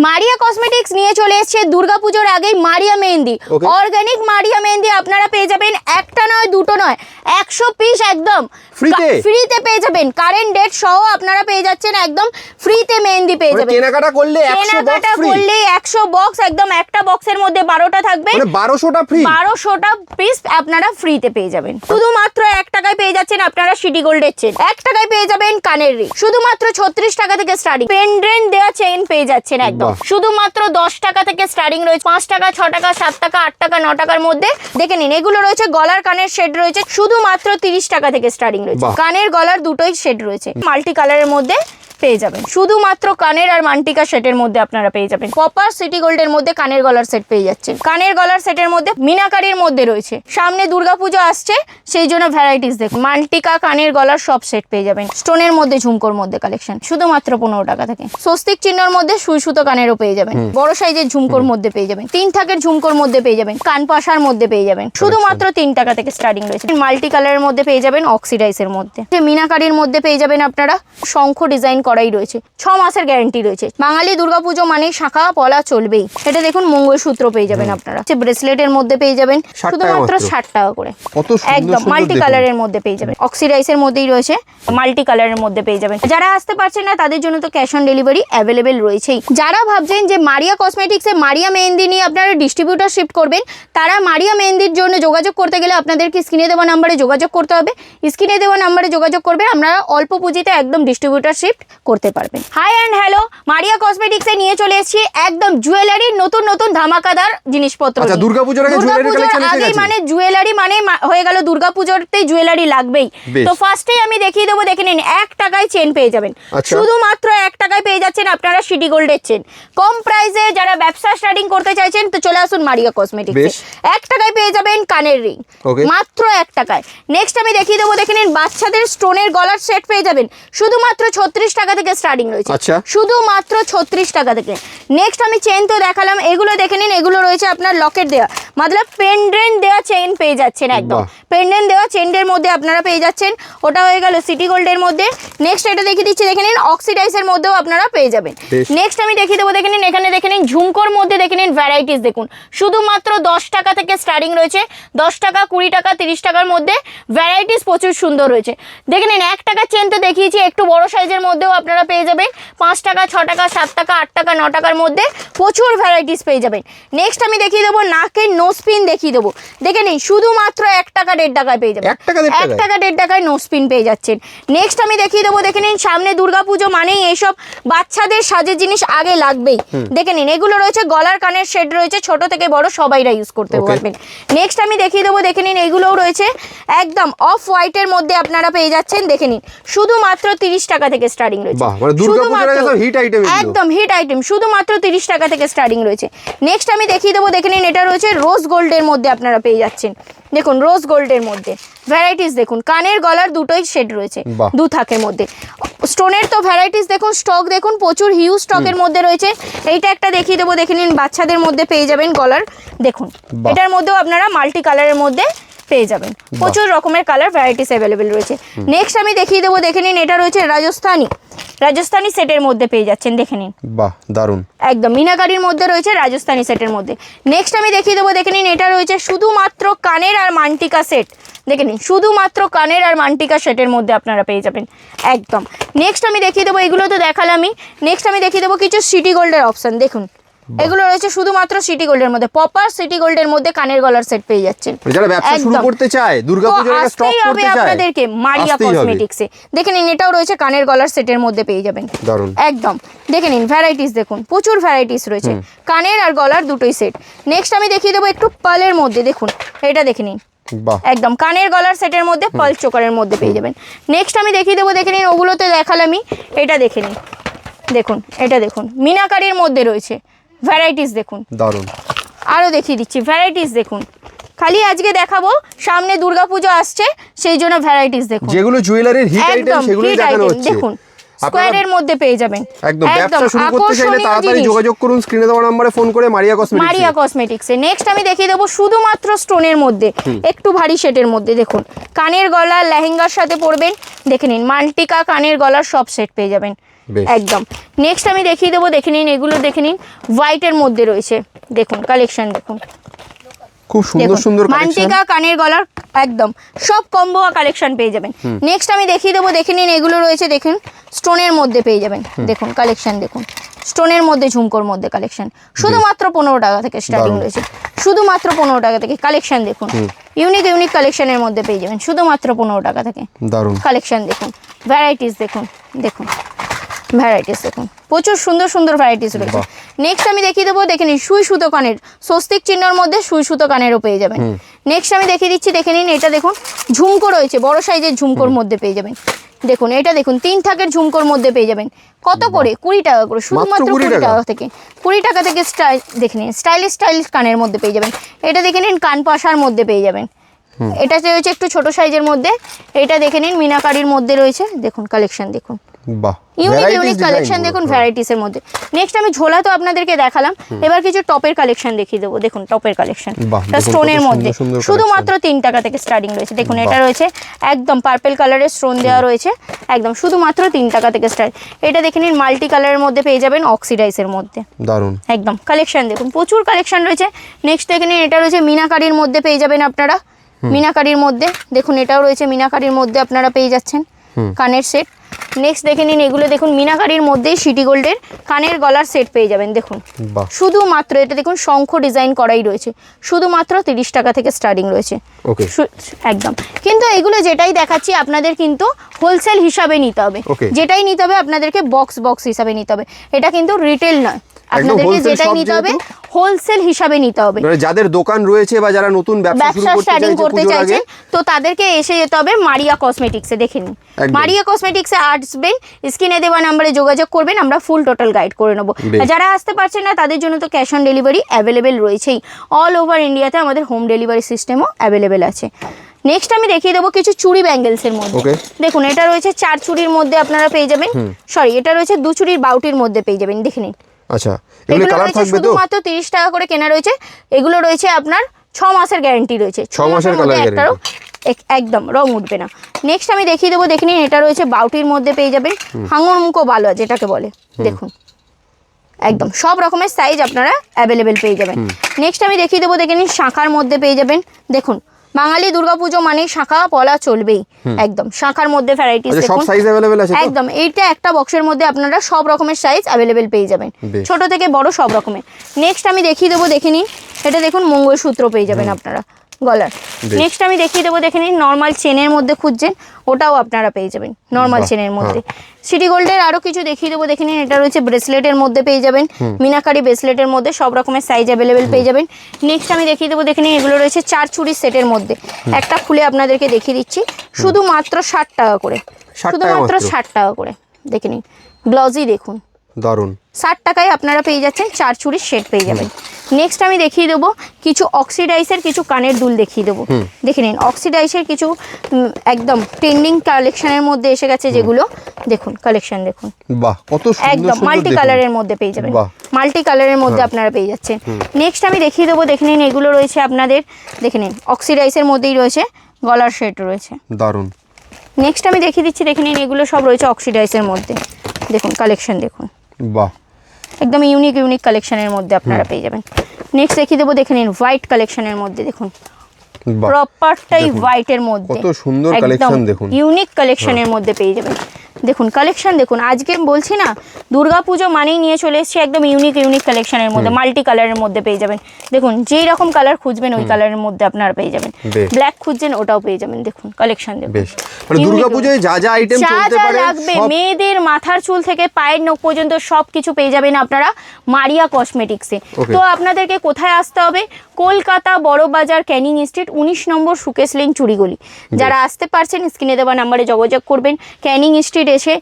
মারিয়া cosmetics নিয়ে চলে এসেছে দুর্গাপুজোর আগেই Maria mehendi. Organic Maria mehendi আপনারা পেয়ে যাবেন, একটা নয় দুটো নয় 100 পিস একদম ফ্রিতে পেয়ে যাবেন। কারেন্ট ডেট সহ আপনারা পেয়ে যাচ্ছেন একদম ফ্রিতে মেহেন্দি পেয়ে যাবেন। কেনাকাটা করলে 100 বক্স একদম, একটা বক্সের মধ্যে 12টা থাকবে, মানে 1200টা ফ্রি, 1200টা পিস আপনারা ফ্রিতে পেয়ে যাবেন। শুধুমাত্র 1 টাকায় পেয়ে যাচ্ছেন আপনারা সিটি গোল্ডের চেন, 1 টাকায় পেয়ে যাবেন কানের রিং, শুধুমাত্র 36 টাকা থেকে স্টার্টিং। পেন্ডেন্ট দেওয়া চেইন পেয়ে যাচ্ছেন একদম শুধুমাত্র 10 টাকা থেকে স্টার্টিং রয়েছে। 5 টাকা, 6 টাকা, 7 টাকা, 8 টাকা, 9 টাকার মধ্যে দেখে নিন। এগুলো রয়েছে গলার কানের সেট রয়েছে শুধুমাত্র 30 টাকা থেকে স্টার্টিং রয়েছে। কানের গলার দুটোই সেট রয়েছে, মাল্টি কালারের মধ্যে পেয়ে যাবেন। শুধুমাত্র কানের আর মান্টিকা সেটের মধ্যে আপনারা পেয়ে যাবেন। কপার সিটি গোল্ডের মধ্যে কানের গলার সেট পেয়ে যাচ্ছেন। কানের গলার সেটের মধ্যে মিনাকারির মধ্যে রয়েছে, সামনে দুর্গাপুজো আসছে সেই জন্য ভ্যারাইটিস দেখুন। মান্টিকা কানের গলার সব সেট পেয়ে যাবেন। স্টোনের মধ্যে ঝুমকোর মধ্যে কালেকশন শুধুমাত্র 15 টাকা থেকে। স্বস্তিক চিহ্নর মধ্যে সুই সুতো কানেরও পেয়ে যাবেন, বড় সাইজের ঝুমকোর মধ্যে পেয়ে যাবেন, 3 থাকের ঝুমকোর মধ্যে পেয়ে যাবেন, কান পাশার মধ্যে পেয়ে যাবেন। শুধুমাত্র 3 টাকা থেকে স্টার্টিং রয়েছে। মাল্টি কালারের মধ্যে পেয়ে যাবেন, অক্সিডাইজের মধ্যে মিনাকারির মধ্যে পেয়ে যাবেন আপনারা। শঙ্খ ডিজাইন করাই রয়েছে, 6 মাসের গ্যারান্টি রয়েছে। বাঙালি দুর্গাপুজো মানে শাখা পলা চলবেই। এটা দেখুন মঙ্গলসূত্র পেয়ে যাবেন আপনারা, ব্রেসলেটের মধ্যে পেয়ে যাবেন শুধুমাত্র 60 টাকা করে। একদম মাল্টি কালারের মধ্যে পেয়ে যাবেন, অক্সিডাইজের মধ্যেই রয়েছে, মাল্টি কালারের মধ্যে পেয়ে যাবেন। যারা আসতে পারছেন না তাদের জন্য তো ক্যাশ অন ডেলিভারি অ্যাভেলেবেল রয়েছেই। যারা ভাবছেন যে মারিয়া কসমেটিক্সে মারিয়া মেহেন্দি নিয়ে আপনারা ডিস্ট্রিবিউটার শিফট করবেন, তারা মারিয়া মেহেন্দির জন্য যোগাযোগ করতে গেলে আপনাদেরকে স্ক্রিনে দেওয়া নাম্বারে যোগাযোগ করতে হবে। স্ক্রিনে দেওয়া নাম্বারে যোগাযোগ করবে, আপনারা অল্প পুঁজিতে একদম ডিস্ট্রিবিউটার শিফট করতে পারবেন। হাই অ্যান্ড হ্যালো, মারিয়া কসমেটিক্সে নিয়ে চলে এসেছি একদম জুয়েলারির নতুন নতুন ধামাকাদার জিনিসপত্র। আচ্ছা, দুর্গাপূজার আগে মানে জুয়েলারি মানে হয়ে গেল দুর্গাপূজারতেই জুয়েলারি লাগবেই। তো ফার্স্টেই আমি দেখিয়ে দেবো, দেখে নিন 1 টাকায় চেন পেয়ে যাবেন। শুধুমাত্র 1 টাকায় পেয়ে যাচ্ছেন আপনারা সিটি গোল্ডের চেন। কম প্রাইসে যারা ব্যবসা স্টার্টিং করতে চাইছেন তো চলে আসুন মারিয়া কসমেটিক্সে। 1 টাকায় পেয়ে যাবেন কানের রিং, মাত্র 1 টাকায়। নেক্সট আমি দেখিয়ে দেবো, দেখে নিন বাচ্চাদের স্টোনের গলার সেট পেয়ে যাবেন শুধুমাত্র 36 টাকা থেকে স্টার্টিং রয়েছে, শুধুমাত্র 36 টাকা থেকে। নেক্সট আমি চেন তো দেখালাম, এগুলো দেখে নিন। এগুলো রয়েছে আপনার লকেট দেওয়া, মতলব পেন্ডেন্ট দেওয়া চেইন পেয়ে যাচ্ছেন একদম। পেন্ডেন্ট দেওয়া চেইনের মধ্যে আপনারা পেয়ে যাচ্ছেন, ওটা হয়ে গেল সিটি গোল্ডের মধ্যে। নেক্সট এটা দেখিয়ে দিচ্ছি, দেখে নিন অক্সিডাইজের মধ্যেও আপনারা পেয়ে যাবেন। নেক্সট আমি দেখিয়ে দেবো, দেখে নিন এখানে দেখে নিন ঝুমকোর মধ্যে দেখে নিন ভ্যারাইটিস দেখুন। শুধুমাত্র 10 টাকা থেকে স্টার্টিং রয়েছে, 10 টাকা, 20 টাকা, 30 টাকার মধ্যে ভ্যারাইটিস প্রচুর সুন্দর রয়েছে। দেখে নিন 1 টাকার চেন তো দেখিয়েছি, একটু বড় সাইজের মধ্যেও আপনারা পেয়ে যাবেন। 5 টাকা, 6 টাকা, 7 টাকা, 8 টাকা, 9 টাকার মধ্যে প্রচুর ভ্যারাইটিস পেয়ে যাবেন। নেক্সট আমি দেখিয়ে দেবো নাকের নোজ পিন দেখিয়ে দেবো, দেখে নিন শুধুমাত্র 1 টাকা 1.5 টাকায় পেয়ে যাবেন। 1 টাকা 1.5 টাকায় নোজ পিন পেয়ে যাচ্ছেন। নেক্সট আমি দেখিয়ে দেবো, দেখে নিন সামনে দুর্গাপুজো মানেই এইসব বাচ্চাদের সাজের জিনিস আগে লাগবেই। দেখে নিন এগুলো রয়েছে গলার কানের সেট রয়েছে, ছোট থেকে বড় সবাইরা ইউজ করতে পারবেন। নেক্সট আমি দেখিয়ে দেবো, দেখে নিন এগুলোও রয়েছে একদম অফ হোয়াইটের মধ্যে আপনারা পেয়ে যাচ্ছেন। দেখে নিন শুধুমাত্র 30 টাকা থেকে স্টার্টিং রয়েছে, একদম হিট আইটেম, শুধুমাত্র 30 টাকা থেকে স্টার্টিং রয়েছে। নেক্সট আমি দেখিয়ে দেবো, দেখে নিন এটা রয়েছে রোজ গোল্ডের মধ্যে আপনারা পেয়ে যাচ্ছেন। দেখুন রোজ গোল্ডের মধ্যে ভ্যারাইটিস দেখুন, কানের গলার দুটোই শেড রয়েছে, 2 থাকের মধ্যে। স্টোনের তো ভ্যারাইটিস দেখুন, স্টক দেখুন প্রচুর হিউজ স্টকের মধ্যে রয়েছে। এইটা একটা দেখিয়ে দেবো, দেখে নিন বাচ্চাদের মধ্যে পেয়ে যাবেন গলার, দেখুন এটার মধ্যেও আপনারা মাল্টি কালারের মধ্যে পেয়ে যাবেন। প্রচুর রকমের কালার ভ্যারাইটিস অ্যাভেলেবেল রয়েছে। নেক্সট আমি দেখিয়ে দেবো, দেখে নিন এটা রয়েছে রাজস্থানি সেটের মধ্যে পেয়ে যাচ্ছেন। দেখে নিন বাহ দারুন, একদম মিনাকারির মধ্যে রয়েছে, রাজস্থানি সেটের মধ্যে। নেক্সট আমি দেখিয়ে দেবো, দেখে নিন এটা রয়েছে শুধুমাত্র কানের আর মান্টিকা সেট। দেখে নিন শুধুমাত্র কানের আর মান্টিকা সেটের মধ্যে আপনারা পেয়ে যাবেন একদম। নেক্সট আমি দেখিয়ে দেবো, এগুলো তো দেখালামই। নেক্সট আমি দেখিয়ে দেবো কিছু সিটি গোল্ডের অপশন। দেখুন এগুলো রয়েছে শুধুমাত্র সিটি গোল্ডের মধ্যে, পপার সিটি গোল্ডের মধ্যে কানের গলার সেট পেয়ে যাচ্ছেন। যারা ব্যবসা শুরু করতে চায়, দুর্গাপূজার আগে স্টক করতে চায়, আপনাদেরকে মারিয়া কসমেটিক্সে দেখে নিন এটাও রয়েছে কানের গলার সেটের মধ্যে পেয়ে যাবেন একদম। দেখে নিন ভ্যারাইটিস দেখুন, প্রচুর ভ্যারাইটিস রয়েছে, কানের আর গলার দুটোই সেট। নেক্সট আমি দেখিয়ে দেবো একটু পার্লের মধ্যে, দেখুন এটা দেখে নিন একদম কানের গলার সেটের মধ্যে পার্ল চোকারের মধ্যে পেয়ে যাবেন। নেক্সট আমি দেখিয়ে দেবো, দেখে নিন ওগুলোতে দেখালামই, এটা দেখে নিন, দেখুন এটা দেখুন মিনাকারির মধ্যে রয়েছে ভ্যারাইটিস দেখুন, দারুন। আরও দেখিয়ে দিচ্ছি ভ্যারাইটিস দেখুন, খালি আজকে দেখাবো সামনে দুর্গাপুজো আসছে সেই জন্য ভ্যারাইটিস দেখুন, যেগুলো জুয়েলারির হিট আইটেম সেগুলোই দেখানো হচ্ছে। দেখুন স্কয়ারের মধ্যে পেয়ে যাবেন একদম। ব্যবসা শুরু করতে চাইলে তাড়াতাড়ি যোগাযোগ করুন স্ক্রিনে দেওয়া নম্বরে ফোন করে মারিয়া কসমেটিক্সে। নেক্সট আমি দেখিয়ে দেবো শুধুমাত্র স্টোনের মধ্যে, একটু ভারী সেটের মধ্যে। দেখুন কানের গলা লেহেঙ্গার সাথে পরবেন, দেখে নিন মাল্টিকা কানের গলার সব সেট পেয়ে যাবেন একদম। নেক্সট আমি দেখিয়ে দেবো, দেখে নিন এগুলো, দেখে নিন হোয়াইটের মধ্যে রয়েছে, দেখুন কালেকশন দেখুন, খুব সুন্দর সুন্দর মান্টিকা কানের গলার একদম সব কম্বো কালেকশন পেয়ে যাবেন। নেক্সট আমি দেখিয়ে দেবো, দেখে নিন এগুলো রয়েছে, দেখুন স্টোনের মধ্যে পেয়ে যাবেন, দেখুন কালেকশন দেখুন, স্টোনের মধ্যে ঝুমকোর মধ্যে কালেকশন, শুধুমাত্র 15 টাকা থেকে স্টার্টিং রয়েছে, শুধুমাত্র 15 টাকা থেকে কালেকশন দেখুন, ইউনিক ইউনিক কালেকশনের মধ্যে পেয়ে যাবেন শুধুমাত্র 15 টাকা থেকে। দারুণ কালেকশন দেখুন, ভ্যারাইটিস দেখুন, দেখুন ভ্যারাইটিস দেখুন, প্রচুর সুন্দর সুন্দর ভ্যারাইটিস রয়েছে। নেক্সট আমি দেখিয়ে দেবো, দেখে নিন সুই সুতো কানের, স্বস্তিক চিহ্নর মধ্যে সুই সুতো কানেরও পেয়ে যাবেন। নেক্সট আমি দেখিয়ে দিচ্ছি, দেখে নিন এটা দেখুন ঝুমকো রয়েছে, বড় সাইজের ঝুমকোর মধ্যে পেয়ে যাবেন, দেখুন এটা দেখুন 3 থাকের ঝুমকোর মধ্যে পেয়ে যাবেন, কত করে 20 টাকা করে, শুধুমাত্র 20 টাকা থেকে, 20 টাকা থেকে দেখে নিন স্টাইলিশ স্টাইলিশ কানের মধ্যে পেয়ে যাবেন। এটা দেখে নিন কান পাশার মধ্যে পেয়ে যাবেন, এটা রয়েছে একটু ছোট সাইজের মধ্যে, এটা দেখে নিন মিনাকারির মধ্যে রয়েছে, দেখুন কালেকশন দেখুন, বাহ ইউনিক ইউনিক কালেকশন দেখুন ভ্যারাইটিস এর মধ্যে। নেক্সট আমি ঝোলা তো আপনাদেরকে দেখালাম, এবার কিছু টপের কালেকশন দেখিয়ে দেবো, দেখুন টপের কালেকশন, এটা স্টোনের মধ্যে শুধুমাত্র 3 টাকা থেকে স্টার্টিং রয়েছে, দেখুন এটা রয়েছে একদম পার্পল কালারের স্টোন দেওয়া রয়েছে, একদম শুধুমাত্র 3 টাকা থেকে স্টার্ট। এটা দেখে নিন মাল্টি কালারের মধ্যে পেয়ে যাবেন, অক্সিডাইজের মধ্যে, দারুন একদম কালেকশন দেখুন, প্রচুর কালেকশন রয়েছে। নেক্সট দেখে নিন এটা রয়েছে মিনাকারির মধ্যে পেয়ে যাবেন আপনারা, মিনাকারির মধ্যে দেখুন এটাও রয়েছে মিনাকারির মধ্যে আপনারা পেয়ে যাচ্ছেন কানের সেট। নেক্সট দেখে নিন এগুলো দেখুন মিনাকারির মধ্যেই সিটি গোল্ডের কানের গলার সেট পেয়ে যাবেন, দেখুন শুধুমাত্র এটা দেখুন শঙ্খ ডিজাইন করাই রয়েছে, শুধুমাত্র 30 টাকা থেকে স্টার্টিং রয়েছে একদম। কিন্তু এগুলো যেটাই দেখাচ্ছি আপনাদের কিন্তু হোলসেল হিসাবে নিতে হবে, যেটাই নিতে হবে আপনাদেরকে বক্স বক্স হিসাবে নিতে হবে, এটা কিন্তু রিটেল নয়, আপনাদেরকে যেটাই নিতে হবে হোলসেল হিসাবে নিতে হবে। যাদের দোকান রয়েছে বা যারা নতুন ব্যবসা স্টার্টিং করতে চাইছেন তো তাদেরকে এসে যেতে হবে মারিয়া কসমেটিক্সে, দেখে নিন মারিয়া কসমেটিক্সে আসবেন, স্ক্রিনে দেওয়া নম্বরে যোগাযোগ করবেন, আমরা ফুল টোটাল গাইড করে নেবো। যারা আসতে পারছেন না তাদের জন্য তো ক্যাশ অন ডেলিভারি অ্যাভেলেবেল রয়েছেই, অল ওভার ইন্ডিয়াতে আমাদের হোম ডেলিভারি সিস্টেমও অ্যাভেলেবেল আছে। নেক্সট আমি দেখিয়ে দেবো কিছু চুড়ি ব্যাঙ্গেলসের মধ্যে, দেখুন এটা রয়েছে 4 চুড়ির মধ্যে আপনারা পেয়ে যাবেন, সরি এটা রয়েছে 2 চুড়ির বাউটির মধ্যে পেয়ে যাবেন, দেখে নিন। আচ্ছা এগুলো কালার থাকবে তো? শুধুমাত্র 30 টাকা করে কেনা রয়েছে, এগুলো রয়েছে আপনার 6 মাসের গ্যারান্টি রয়েছে, 6 মাসের কালার একটারও একদম রং উঠবে না। নেক্সট আমি দেখিয়ে দেবো, দেখে নিন এটা রয়েছে বাউটির মধ্যে পেয়ে যাবেন, হাঙর মুখো বালো যেটাকে বলে, দেখুন একদম সব রকমের সাইজ আপনারা অ্যাভেলেবেল পেয়ে যাবেন। নেক্সট আমি দেখিয়ে দেবো, দেখে নিন শাখার মধ্যে পেয়ে যাবেন, দেখুন বাঙালি দুর্গাপুজো মানে শাখা পলা চলবেই, একদম শাখার মধ্যে ভ্যারাইটিস দেখুন একদম, এইটা একটা বক্সের মধ্যে আপনারা সব রকমের সাইজ অ্যাভেলেবেল পেয়ে যাবেন, ছোট থেকে বড় সব রকমের। নেক্সট আমি দেখিয়ে দেবো, দেখে নিন এটা দেখুন মঙ্গলসূত্র পেয়ে যাবেন আপনারা গলার। নেক্সট আমি দেখিয়ে দেবো, দেখে নিন নর্মাল চেনের মধ্যে খুঁজছেন ওটাও আপনারা পেয়ে যাবেন, নর্মাল চেনের মধ্যে। সিটি গোল্ডের আরও কিছু দেখিয়ে দেবো, দেখে নিন এটা রয়েছে ব্রেসলেটের মধ্যে পেয়ে যাবেন, মিনাকারি ব্রেসলেটের মধ্যে সব রকমের সাইজ অ্যাভেলেবেল পেয়ে যাবেন। নেক্সট আমি দেখিয়ে দেবো, দেখে নিন এগুলো রয়েছে 4 চুড়ির সেটের মধ্যে, একটা খুলে আপনাদেরকে দেখিয়ে দিচ্ছি, শুধুমাত্র 60 টাকা করে, শুধুমাত্র 60 টাকা করে, দেখে নিন গ্লজি দেখুন দারুন, 60 টাকায় আপনারা পেয়ে যাচ্ছেন 4 চুড়ির সেট পেয়ে যাবেন। নেক্সট আমি দেখিয়ে দেবো কিছু অক্সিডাইসের কিছু কানের দুল দেখিয়ে দেবো, দেখে নিন অক্সিডাইসের কিছু একদম ট্রেন্ডিং কালেকশনের মধ্যে এসে গেছে যেগুলো, দেখুন কালেকশন দেখুন, বাহ কত সুন্দর, একদম মাল্টি কালারের মধ্যে পেয়ে যাবেন, মাল্টি কালারের মধ্যে আপনারা পেয়ে যাচ্ছেন। নেক্সট আমি দেখিয়ে দেবো, দেখে নিন এগুলো রয়েছে আপনাদের, দেখে নিন অক্সিডাইসের মধ্যেই রয়েছে গলার সেট রয়েছে, দারুন। নেক্সট আমি দেখিয়ে দিচ্ছি, দেখে নিন এগুলো সব রয়েছে অক্সিডাইসের মধ্যে, দেখুন কালেকশন দেখুন, বাহ একদম ইউনিক ইউনিক কালেকশনের মধ্যে আপনারা পেয়ে যাবেন। নেক্সট দেখিয়ে দেবো, দেখে নিন হোয়াইট কালেকশনের মধ্যে, দেখুন প্রপারটাই হোয়াইটের মধ্যে, কত সুন্দর কালেকশন দেখুন, ইউনিক কালেকশনের মধ্যে পেয়ে যাবেন, দেখুন কালেকশন দেখুন। আজকে বলছি না দুর্গাপুজো মানেই নিয়ে চলে এসেছি একদম ইউনিক ইউনিক কালেকশনের মধ্যে, মাল্টি কালারের মধ্যে পেয়ে যাবেন, দেখুন যেই রকম কালার খুঁজবেন ওই কালারের মধ্যে আপনারা পেয়ে যাবেন, ব্ল্যাক খুঁজছেন ওটাও পেয়ে যাবেন, দেখুন কালেকশন দেখুন। মানে দুর্গাপুজোয় যা যা আইটেম চলতে পারে লাগবে, মেয়েদের মাথার চুল থেকে পায়ের নখ পর্যন্ত সব কিছু পেয়ে যাবেন আপনারা মারিয়া কসমেটিক্সে। তো আপনাদেরকে কোথায় আসতে হবে? কলকাতা বড় বাজার ক্যানিং স্ট্রিট 19 নম্বর সুকেশ লেন চুড়িগলি। যারা আসতে পারছেন স্ক্রিনে দেওয়া নাম্বারে যোগাযোগ করবেন, ক্যানিং স্ট্রিট এসে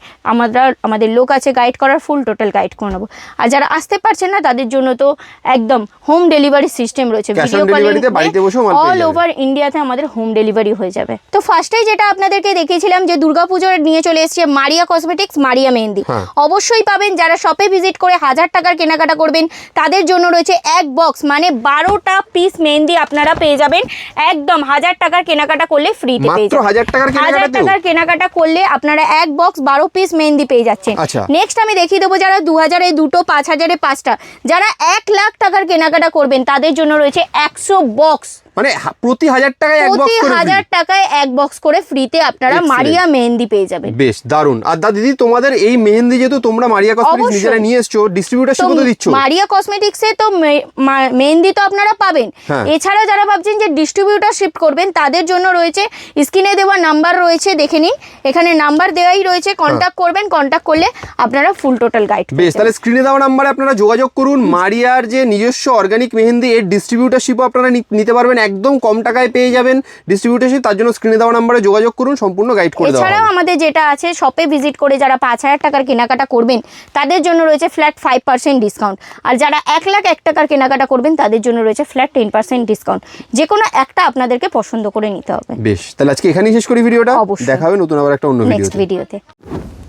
আমাদের লোক আছে গাইড করার, ফুল টোটাল গাইড করে নেবো। আর যারা আসতে পারছেন না তাদের জন্য তো একদম হোম ডেলিভারি সিস্টেম রয়েছে, ভিডিও কলিং অল ওভার ইন্ডিয়াতে আমাদের হোম ডেলিভারি হয়ে যাবে। তো ফার্স্টেই যেটা আপনাদেরকে দেখিয়েছিলাম যে দুর্গাপুজোর নিয়ে চলে এসেছে মারিয়া কসমেটিক্স মারিয়া মেহেন্দি, অবশ্যই পাবেন। যারা শপে ভিজিট করে 1000 টাকার কেনাকাটা করবেন তাদের জন্য রয়েছে এক বক্স মানে 12টা পিস মেহেন্দি আপনারা পেয়ে যাবেন একদম 1000 টাকার কেনাকাটা করলে ফ্রিতে পেয়ে যাবেন। 1000 টাকার কেনাকাটা করলে আপনারা এক বক্স বক্স 12 পিস মেহেন্দি পেয়ে যাচ্ছেন। আচ্ছা। নেক্সট আমি দেখিয়ে দেবো যারা 2000 এ দুটো, 5000 এ 5টা, যারা 1 লাখ টাকার কেনাকাটা করবেন তাদের জন্য রয়েছে 100 বক্স, মানে প্রতি 1000 টাকায় এক বক্স প্রতি করে 1000 টাকায় এক বক্স করে ফ্রিতে আপনারা Excellent. মারিয়া মেহেন্দি পেয়ে যাবেন। বেশ দারুন। আর দিদি তোমাদের এই মেহেন্দি যেহেতু তোমরা মারিয়া কসমেটিক্স অবশ্যই। নিজেরা নিয়ে এসছো, ডিস্ট্রিবিউটারশিপও তো দিচ্ছ। মারিয়া কসমেটিক্সে তো মেহেন্দি তো আপনারা পাবেন, হ্যাঁ। এছাড়া যারা ভাবছেন যে ডিস্ট্রিবিউটারশিপ করবেন তাদের জন্য রয়েছে স্ক্রিনে দেওয়া নাম্বার রয়েছে, দেখে নিন এখানে নাম্বার দেওয়াই রয়েছে, কন্ট্যাক্ট করবেন, কন্ট্যাক্ট করলে আপনারা ফুল টোটাল গাইড। বেশ, তাহলে স্ক্রিনে দেওয়া নাম্বারে আপনারা যোগাযোগ করুন। মারিয়ার যে নিজস্ব অর্গানিক মেহেন্দি এর ডিস্ট্রিবিউটারশিপও আপনারা নিতে পারবেন, একদম কম টাকায় পেয়ে যাবেন ডিস্ট্রিবিউটারশিপ। তার জন্য স্ক্রিনে দেওয়া নাম্বারে যোগাযোগ করুন, সম্পূর্ণ গাইড করে দেওয়া এছাড়াও হবে। আমাদের যেটা আছে শপে ভিজিট করে যারা 5000 টাকার কেনাকাটা করবেন তাদের জন্য রয়েছে ফ্ল্যাট 5% ডিসকাউন্ট, আর যারা 1 লাখ 1 টাকার কেনাকাটা করবেন তাদের জন্য রয়েছে ফ্ল্যাট 10% ডিসকাউন্ট। যে কোনো একটা আপনাদেরকে পছন্দ করে নিতে হবে। বেশ, তাহলে আজকে এখানেই শেষ করি ভিডিওটা। অবশ্যই। দেখা হবে নতুন আবার একটা অন্য নেক্সট ভিডিওতে। ভিডিওতে।